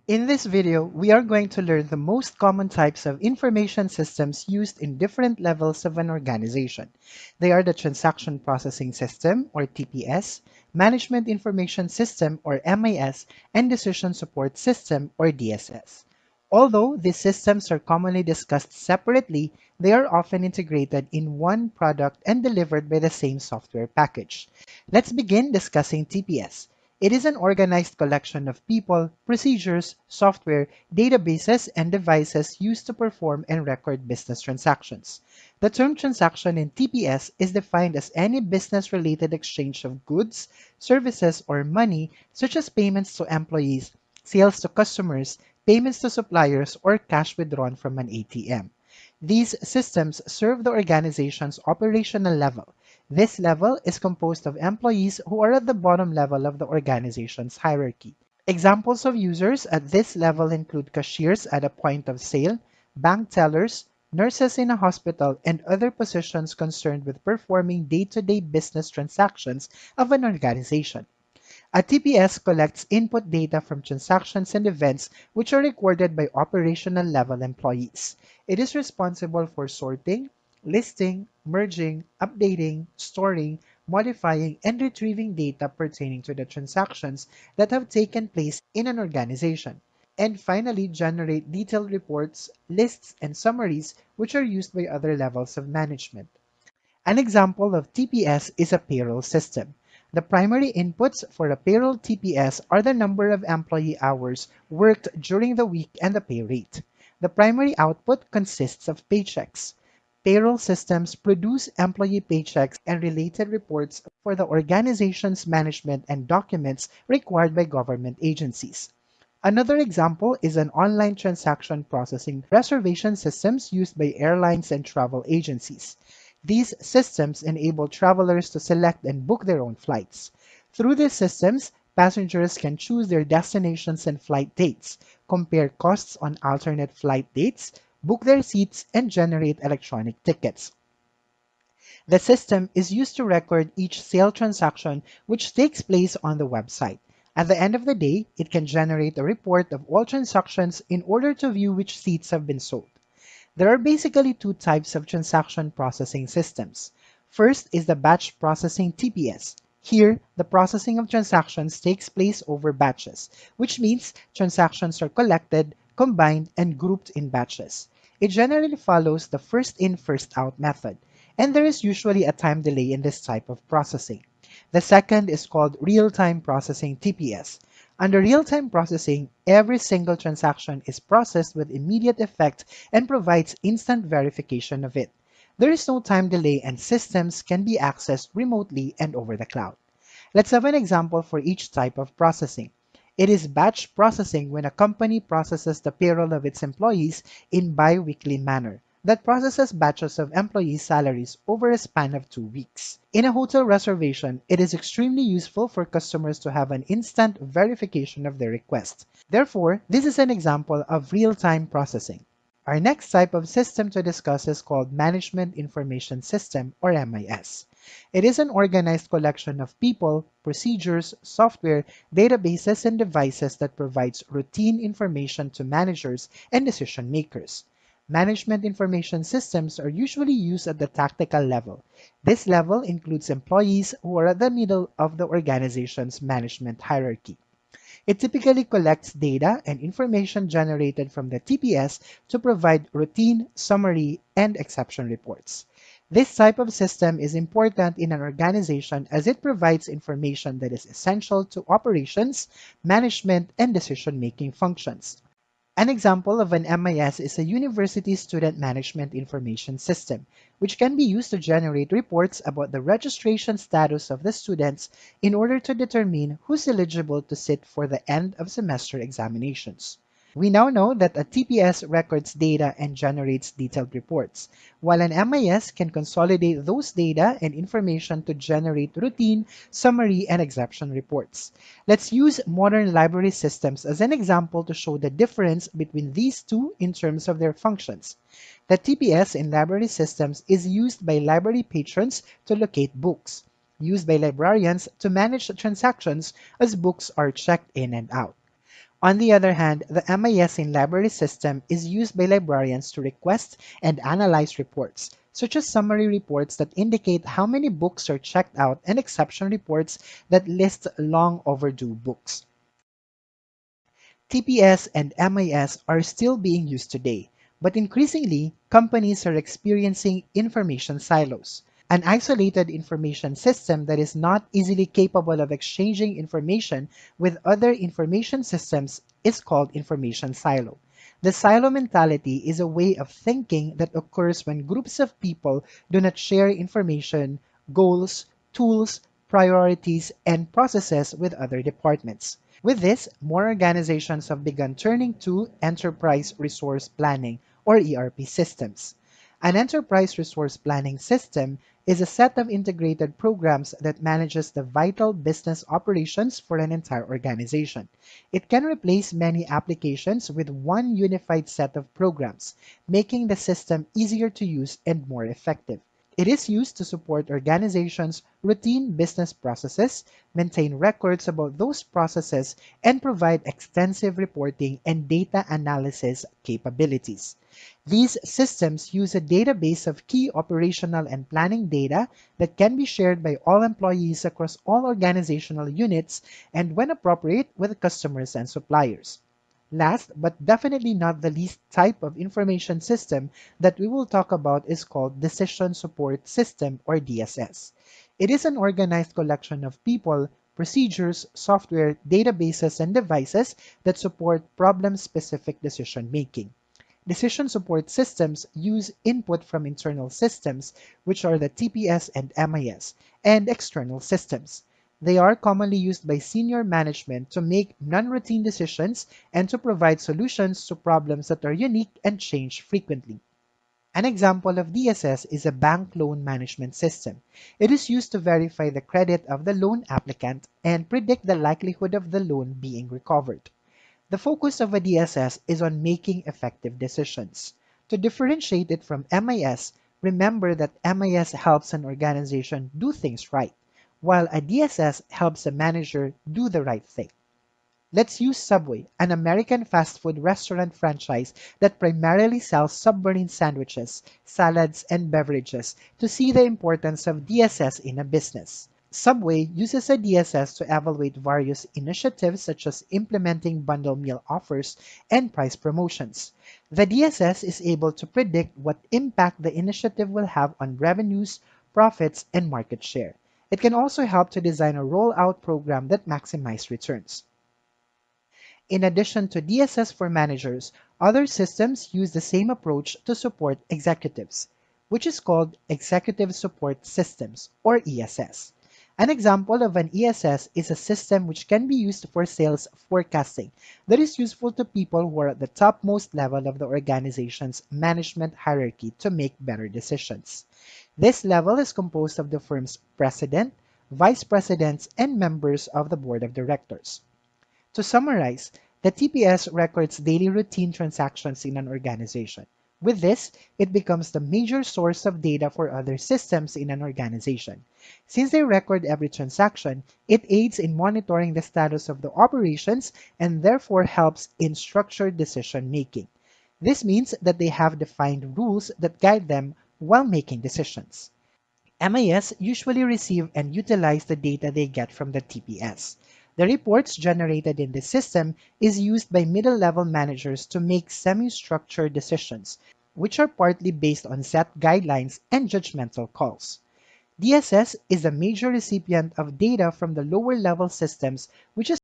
In this video, we are going to learn the most common types of information systems used in different levels of an organization. They are the Transaction Processing System, or TPS, Management Information System, or MIS, and Decision Support System, or DSS. Although these systems are commonly discussed separately, they are often integrated in one product and delivered by the same software package. Let's begin discussing TPS. It is an organized collection of people, procedures, software, databases, and devices used to perform and record business transactions. The term transaction in TPS is defined as any business-related exchange of goods, services, or money, such as payments to employees, sales to customers, payments to suppliers, or cash withdrawn from an ATM. These systems serve the organization's operational level. This level is composed of employees who are at the bottom level of the organization's hierarchy. Examples of users at this level include cashiers at a point of sale, bank tellers, nurses in a hospital, and other positions concerned with performing day-to-day business transactions of an organization. A TPS collects input data from transactions and events which are recorded by operational level employees. It is responsible for sorting, listing, merging, updating, storing, modifying, and retrieving data pertaining to the transactions that have taken place in an organization. And finally, generate detailed reports, lists, and summaries which are used by other levels of management. An example of TPS is a payroll system. The primary inputs for a payroll TPS are the number of employee hours worked during the week and the pay rate. The primary output consists of paychecks. Payroll systems produce employee paychecks and related reports for the organization's management and documents required by government agencies. Another example is an online transaction processing reservation systems used by airlines and travel agencies. These systems enable travelers to select and book their own flights. Through these systems, passengers can choose their destinations and flight dates, compare costs on alternate flight dates, book their seats, and generate electronic tickets. The system is used to record each sale transaction which takes place on the website. At the end of the day, it can generate a report of all transactions in order to view which seats have been sold. There are basically two types of transaction processing systems. First is the batch processing TPS. Here, the processing of transactions takes place over batches, which means transactions are collected, combined, and grouped in batches. It generally follows the first in, first out method, and there is usually a time delay in this type of processing. The second is called real-time processing TPS. Under real-time processing, every single transaction is processed with immediate effect and provides instant verification of it. There is no time delay and systems can be accessed remotely and over the cloud. Let's have an example for each type of processing. It is batch processing when a company processes the payroll of its employees in bi-weekly manner that processes batches of employees' salaries over a span of 2 weeks. In a hotel reservation, it is extremely useful for customers to have an instant verification of their request. Therefore, this is an example of real-time processing. Our next type of system to discuss is called Management Information System, or MIS. It is an organized collection of people, procedures, software, databases, and devices that provides routine information to managers and decision makers. Management information systems are usually used at the tactical level. This level includes employees who are at the middle of the organization's management hierarchy. It typically collects data and information generated from the TPS to provide routine, summary, and exception reports. This type of system is important in an organization as it provides information that is essential to operations, management, and decision-making functions. An example of an MIS is a University Student Management Information System, which can be used to generate reports about the registration status of the students in order to determine who's eligible to sit for the end of semester examinations. We now know that a TPS records data and generates detailed reports, while an MIS can consolidate those data and information to generate routine, summary, and exception reports. Let's use modern library systems as an example to show the difference between these two in terms of their functions. The TPS in library systems is used by library patrons to locate books, used by librarians to manage transactions as books are checked in and out. On the other hand, the MIS in library system is used by librarians to request and analyze reports, such as summary reports that indicate how many books are checked out and exception reports that list long overdue books. TPS and MIS are still being used today, but increasingly, companies are experiencing information silos. An isolated information system that is not easily capable of exchanging information with other information systems is called information silo. The silo mentality is a way of thinking that occurs when groups of people do not share information, goals, tools, priorities, and processes with other departments. With this, more organizations have begun turning to enterprise resource planning or ERP systems. An enterprise resource planning system is a set of integrated programs that manages the vital business operations for an entire organization. It can replace many applications with one unified set of programs, making the system easier to use and more effective. It is used to support organizations' routine business processes, maintain records about those processes, and provide extensive reporting and data analysis capabilities. These systems use a database of key operational and planning data that can be shared by all employees across all organizational units and, when appropriate, with customers and suppliers. Last, but definitely not the least type of information system that we will talk about is called Decision Support System or DSS. It is an organized collection of people, procedures, software, databases, and devices that support problem-specific decision making. Decision support systems use input from internal systems, which are the TPS and MIS, and external systems. They are commonly used by senior management to make non-routine decisions and to provide solutions to problems that are unique and change frequently. An example of DSS is a bank loan management system. It is used to verify the credit of the loan applicant and predict the likelihood of the loan being recovered. The focus of a DSS is on making effective decisions. To differentiate it from MIS, remember that MIS helps an organization do things right, while a DSS helps a manager do the right thing. Let's use Subway, an American fast food restaurant franchise that primarily sells submarine sandwiches, salads, and beverages, to see the importance of DSS in a business. Subway uses a DSS to evaluate various initiatives such as implementing bundle meal offers and price promotions. The DSS is able to predict what impact the initiative will have on revenues, profits, and market share. It can also help to design a rollout program that maximizes returns. In addition to DSS for managers, other systems use the same approach to support executives, which is called Executive Support Systems, or ESS. An example of an ESS is a system which can be used for sales forecasting that is useful to people who are at the topmost level of the organization's management hierarchy to make better decisions. This level is composed of the firm's president, vice presidents, and members of the board of directors. To summarize, the TPS records daily routine transactions in an organization. With this, it becomes the major source of data for other systems in an organization. Since they record every transaction, it aids in monitoring the status of the operations and therefore helps in structured decision making. This means that they have defined rules that guide them while making decisions. MIS usually receive and utilize the data they get from the TPS. The reports generated in this system is used by middle-level managers to make semi-structured decisions, which are partly based on set guidelines and judgmental calls. DSS is a major recipient of data from the lower-level systems, which is